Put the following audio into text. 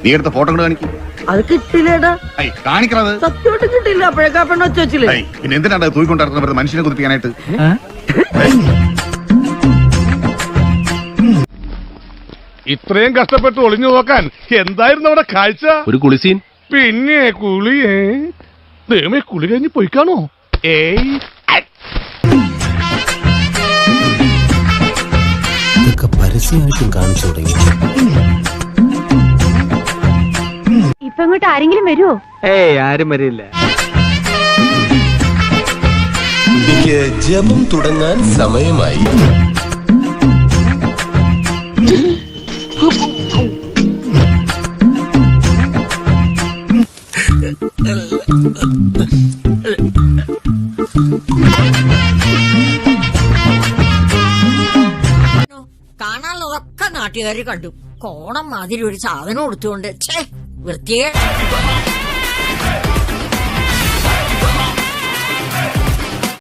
നീ എടുത്ത ഫോട്ടോ കൊണ്ട് കാണിക്കും. അത് കിട്ടില്ലേടാ, കാണിക്കണത് സത്യമായിട്ട് കിട്ടില്ല. അപ്പോഴേക്കാ പെണ്ണ് വെച്ച് വെച്ചില്ലേ? പിന്നെ എന്തിനാണ് തൂക്കൊണ്ടിരുന്നത് മനുഷ്യനെ കുതിപ്പിക്കാനായിട്ട്? ഇത്രയും കഷ്ടപ്പെട്ട് ഒളിഞ്ഞു നോക്കാൻ എന്തായിരുന്നു അവിടെ കാഴ്ച? ഒരു കുളിസീൻ. പിന്നെ കുളിയേ ദൈവമേ, കുളി കഴിഞ്ഞ് പോയിക്കാണോ? ഏയ് ഇതൊക്കെ പരസ്യമായിട്ടും കാണിച്ചു തുടങ്ങി. ഇപ്പൊ ഇങ്ങോട്ട് ആരെങ്കിലും വരുമോ? ഏയ് ആരും വരില്ല. എനിക്ക് ജപം തുടങ്ങാൻ സമയമായി. കാണാനുള്ളതൊക്കെ നാട്ടുകാർ കണ്ടു. കോണം മാതിരി ഒരു സാധനം കൊടുത്തുകൊണ്ട് വൃത്തിയെ